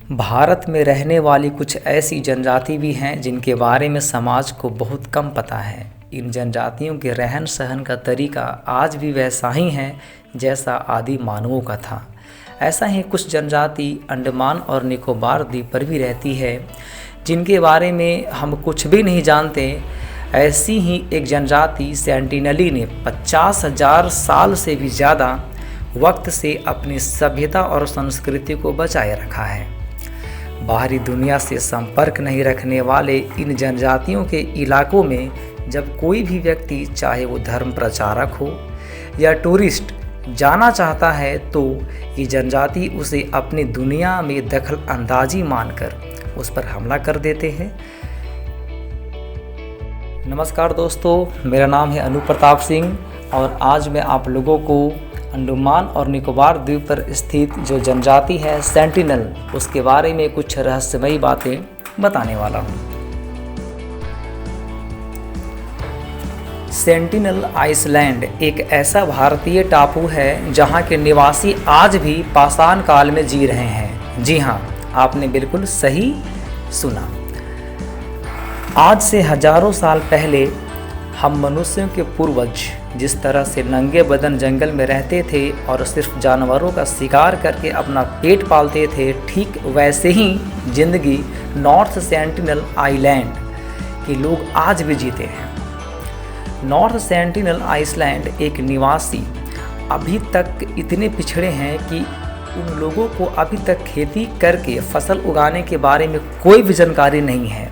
भारत में रहने वाली कुछ ऐसी जनजाति भी हैं जिनके बारे में समाज को बहुत कम पता है। इन जनजातियों के रहन सहन का तरीका आज भी वैसा ही है जैसा आदि मानवों का था। ऐसा ही कुछ जनजाति अंडमान और निकोबार द्वीप पर भी रहती है जिनके बारे में हम कुछ भी नहीं जानते। ऐसी ही एक जनजाति सेंटिनली ने 50,000 साल से भी ज़्यादा वक्त से अपनी सभ्यता और संस्कृति को बचाए रखा है। बाहरी दुनिया से संपर्क नहीं रखने वाले इन जनजातियों के इलाकों में जब कोई भी व्यक्ति, चाहे वो धर्म प्रचारक हो या टूरिस्ट, जाना चाहता है तो ये जनजाति उसे अपनी दुनिया में दखल अंदाजी मानकर उस पर हमला कर देते हैं। नमस्कार दोस्तों, मेरा नाम है अनु प्रताप सिंह और आज मैं आप लोगों को अंडमान और निकोबार द्वीप पर स्थित जो जनजाति है सेंटिनल, उसके बारे में कुछ रहस्यमयी बातें बताने वाला हूँ। सेंटिनल आइसलैंड एक ऐसा भारतीय टापू है जहाँ के निवासी आज भी पाषाण काल में जी रहे हैं। जी हाँ, आपने बिल्कुल सही सुना। आज से हजारों साल पहले हम मनुष्यों के पूर्वज जिस तरह से नंगे बदन जंगल में रहते थे और सिर्फ जानवरों का शिकार करके अपना पेट पालते थे, ठीक वैसे ही जिंदगी नॉर्थ सेंटिनल आइलैंड के लोग आज भी जीते हैं। नॉर्थ सेंटिनल आइसलैंड एक निवासी अभी तक इतने पिछड़े हैं कि उन लोगों को अभी तक खेती करके फसल उगाने के बारे में कोई भी जानकारी नहीं है।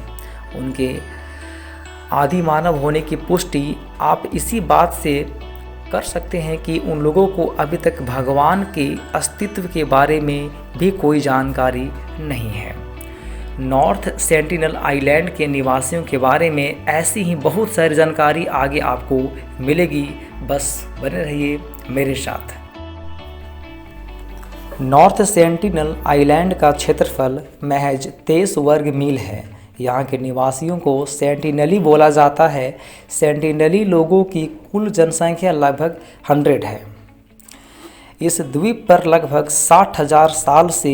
उनके आदि मानव होने की पुष्टि आप इसी बात से कर सकते हैं कि उन लोगों को अभी तक भगवान के अस्तित्व के बारे में भी कोई जानकारी नहीं है। नॉर्थ सेंटिनल आइलैंड के निवासियों के बारे में ऐसी ही बहुत सारी जानकारी आगे आपको मिलेगी, बस बने रहिए मेरे साथ। नॉर्थ सेंटिनल आइलैंड का क्षेत्रफल महज 23 वर्ग मील है। यहाँ के निवासियों को सेंटिनली बोला जाता है। सेंटिनली लोगों की कुल जनसंख्या लगभग 100 है। इस द्वीप पर लगभग 60,000 साल से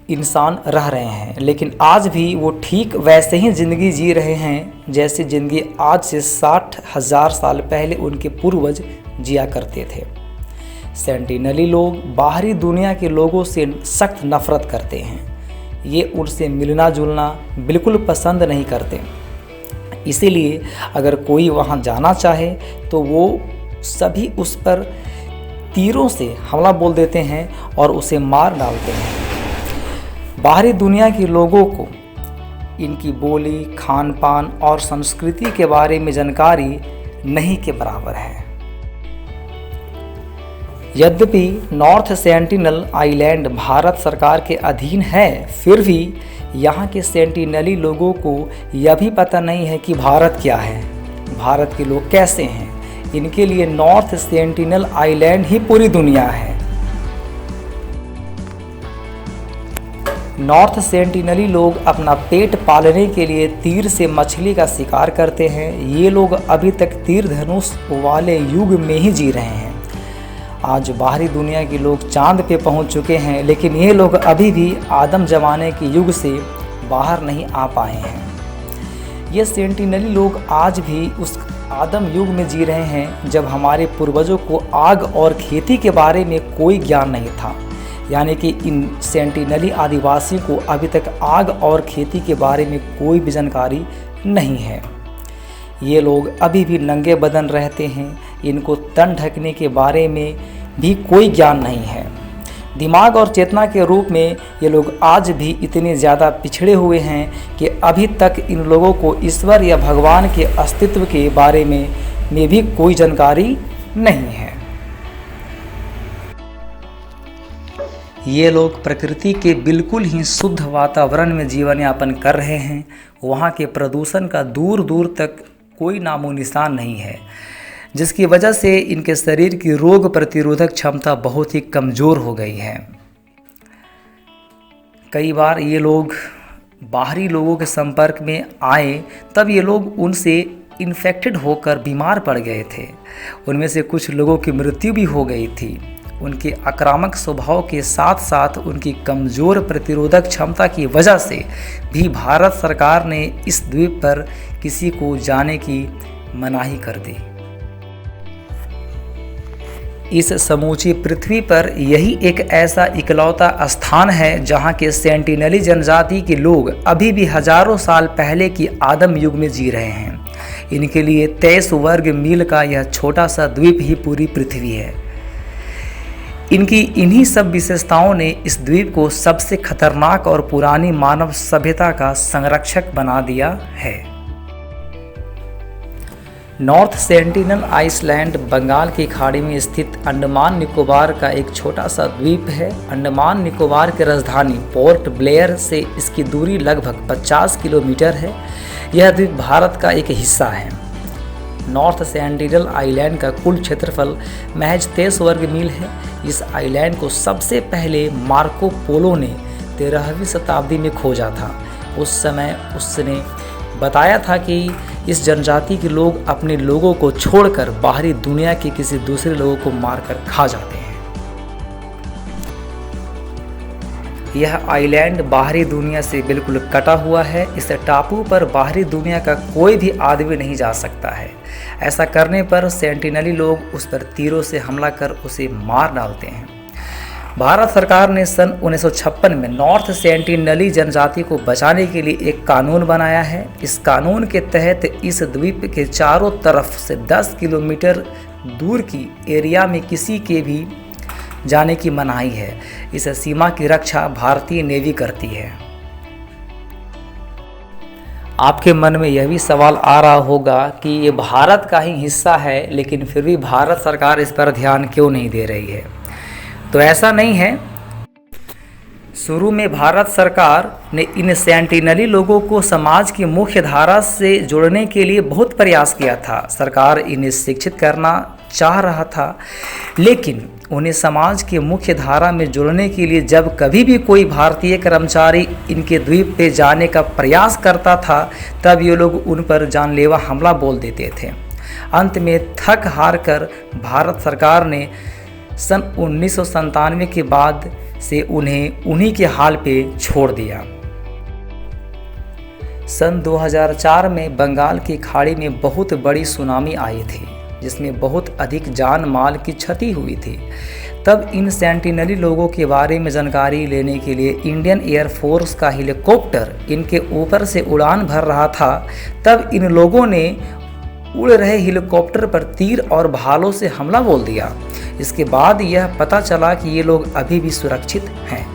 इंसान रह रहे हैं, लेकिन आज भी वो ठीक वैसे ही ज़िंदगी जी रहे हैं जैसे ज़िंदगी आज से 60,000 साल पहले उनके पूर्वज जिया करते थे। सेंटिनली लोग बाहरी दुनिया के लोगों से सख्त नफरत करते हैं। ये उनसे मिलना जुलना बिल्कुल पसंद नहीं करते। इसीलिए अगर कोई वहाँ जाना चाहे तो वो सभी उस पर तीरों से हमला बोल देते हैं और उसे मार डालते हैं। बाहरी दुनिया के लोगों को इनकी बोली, खान पान और संस्कृति के बारे में जानकारी नहीं के बराबर है। यद्यपि नॉर्थ सेंटिनल आइलैंड भारत सरकार के अधीन है, फिर भी यहाँ के सेंटिनली लोगों को यह भी पता नहीं है कि भारत क्या है, भारत के लोग कैसे हैं। इनके लिए नॉर्थ सेंटिनल आइलैंड ही पूरी दुनिया है। नॉर्थ सेंटिनली लोग अपना पेट पालने के लिए तीर से मछली का शिकार करते हैं। ये लोग अभी तक तीर धनुष वाले युग में ही जी रहे हैं। आज बाहरी दुनिया के लोग चांद पे पहुंच चुके हैं, लेकिन ये लोग अभी भी आदम जमाने के युग से बाहर नहीं आ पाए हैं। ये सेंटिनली लोग आज भी उस आदम युग में जी रहे हैं जब हमारे पूर्वजों को आग और खेती के बारे में कोई ज्ञान नहीं था। यानी कि इन सेंटिनली आदिवासियों को अभी तक आग और खेती के बारे में कोई भी जानकारी नहीं है। ये लोग अभी भी नंगे बदन रहते हैं। इनको तन ढकने के बारे में भी कोई ज्ञान नहीं है। दिमाग और चेतना के रूप में ये लोग आज भी इतने ज़्यादा पिछड़े हुए हैं कि अभी तक इन लोगों को ईश्वर या भगवान के अस्तित्व के बारे में भी कोई जानकारी नहीं है। ये लोग प्रकृति के बिल्कुल ही शुद्ध वातावरण में जीवन यापन कर रहे हैं। वहाँ के प्रदूषण का दूर दूर तक कोई नामो निशान नहीं है, जिसकी वजह से इनके शरीर की रोग प्रतिरोधक क्षमता बहुत ही कमज़ोर हो गई है। कई बार ये लोग बाहरी लोगों के संपर्क में आए तब ये लोग उनसे इन्फेक्टेड होकर बीमार पड़ गए थे। उनमें से कुछ लोगों की मृत्यु भी हो गई थी। उनके आक्रामक स्वभाव के साथ साथ उनकी कमज़ोर प्रतिरोधक क्षमता की वजह से भी भारत सरकार ने इस द्वीप पर किसी को जाने की मनाही कर दी। इस समूची पृथ्वी पर यही एक ऐसा इकलौता स्थान है जहां के सेंटिनली जनजाति के लोग अभी भी हजारों साल पहले की आदम युग में जी रहे हैं। इनके लिए 23 वर्ग मील का यह छोटा सा द्वीप ही पूरी पृथ्वी है। इनकी इन्हीं सब विशेषताओं ने इस द्वीप को सबसे खतरनाक और पुरानी मानव सभ्यता का संरक्षक बना दिया है। नॉर्थ सेंटिनल आइसलैंड बंगाल की खाड़ी में स्थित अंडमान निकोबार का एक छोटा सा द्वीप है। अंडमान निकोबार की राजधानी पोर्ट ब्लेयर से इसकी दूरी लगभग 50 किलोमीटर है। यह द्वीप भारत का एक हिस्सा है। नॉर्थ सेंटिनल आइलैंड का कुल क्षेत्रफल महज 23 वर्ग मील है। इस आइलैंड को सबसे पहले मार्को पोलो ने 13वीं शताब्दी में खोजा था। उस समय उसने बताया था कि इस जनजाति के लोग अपने लोगों को छोड़कर बाहरी दुनिया के किसी दूसरे लोगों को मारकर खा जाते हैं। यह आइलैंड बाहरी दुनिया से बिल्कुल कटा हुआ है। इस टापू पर बाहरी दुनिया का कोई भी आदमी नहीं जा सकता है। ऐसा करने पर सेंटिनली लोग उस पर तीरों से हमला कर उसे मार डालते हैं। भारत सरकार ने सन 1956 में नॉर्थ सेंटिनली जनजाति को बचाने के लिए एक कानून बनाया है। इस कानून के तहत इस द्वीप के चारों तरफ से 10 किलोमीटर दूर की एरिया में किसी के भी जाने की मनाही है। इस सीमा की रक्षा भारतीय नेवी करती है। आपके मन में यह भी सवाल आ रहा होगा कि ये भारत का ही हिस्सा है, लेकिन फिर भी भारत सरकार इस पर ध्यान क्यों नहीं दे रही है। तो ऐसा नहीं है। शुरू में भारत सरकार ने इन सेंटिनली लोगों को समाज की मुख्य धारा से जोड़ने के लिए बहुत प्रयास किया था। सरकार इन्हें शिक्षित करना चाह रहा था, लेकिन उन्हें समाज के मुख्य धारा में जोड़ने के लिए जब कभी भी कोई भारतीय कर्मचारी इनके द्वीप पे जाने का प्रयास करता था, तब ये लोग उन पर जानलेवा हमला बोल देते थे। अंत में थक हार कर भारत सरकार ने सन 1997 के बाद से उन्हें उन्हीं के हाल पे छोड़ दिया। सन 2004 में बंगाल की खाड़ी में बहुत बड़ी सुनामी आई थी, जिसमें बहुत अधिक जान माल की क्षति हुई थी। तब इन सेंटिनली लोगों के बारे में जानकारी लेने के लिए इंडियन एयरफोर्स का हेलीकॉप्टर इनके ऊपर से उड़ान भर रहा था। तब इन लोगों ने उड़ रहे हेलीकॉप्टर पर तीर और भालों से हमला बोल दिया। इसके बाद यह पता चला कि ये लोग अभी भी सुरक्षित हैं।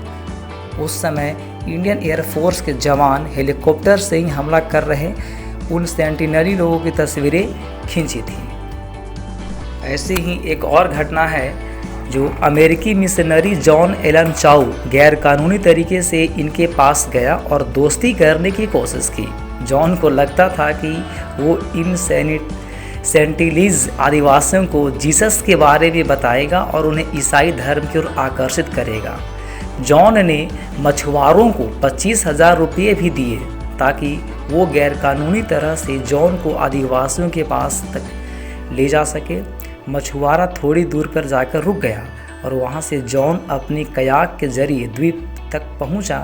उस समय इंडियन एयरफोर्स के जवान हेलीकॉप्टर से ही हमला कर रहे उन सेंटिनली लोगों की तस्वीरें खींची थी। ऐसी ही एक और घटना है जो अमेरिकी मिशनरी जॉन एलन चाउ गैरकानूनी तरीके से इनके पास गया और दोस्ती करने की कोशिश की। जॉन को लगता था कि वो इन सेंटिलीज आदिवासियों को जीसस के बारे में बताएगा और उन्हें ईसाई धर्म की ओर आकर्षित करेगा। जॉन ने मछुआरों को 25,000 रुपये भी दिए ताकि वो गैरकानूनी तरह से जॉन को आदिवासियों के पास तक ले जा सके। मछुआरा थोड़ी दूर पर जाकर रुक गया और वहाँ से जॉन अपनी कयाक के जरिए द्वीप तक पहुँचा।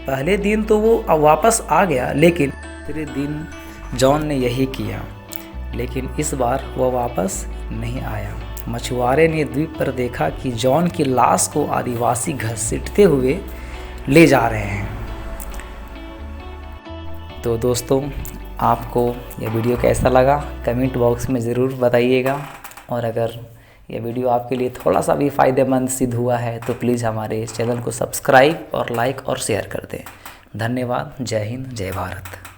पहले दिन तो वो वापस आ गया, लेकिन दूसरे दिन जॉन ने यही किया, लेकिन इस बार वह वापस नहीं आया। मछुआरे ने द्वीप पर देखा कि जॉन की लाश को आदिवासी घसीटते हुए ले जा रहे हैं। तो दोस्तों, आपको यह वीडियो कैसा लगा कमेंट बॉक्स में ज़रूर बताइएगा, और अगर यह वीडियो आपके लिए थोड़ा सा भी फ़ायदेमंद सिद्ध हुआ है तो प्लीज़ हमारे चैनल को सब्सक्राइब और लाइक और शेयर कर दें। धन्यवाद। जय हिंद, जय भारत।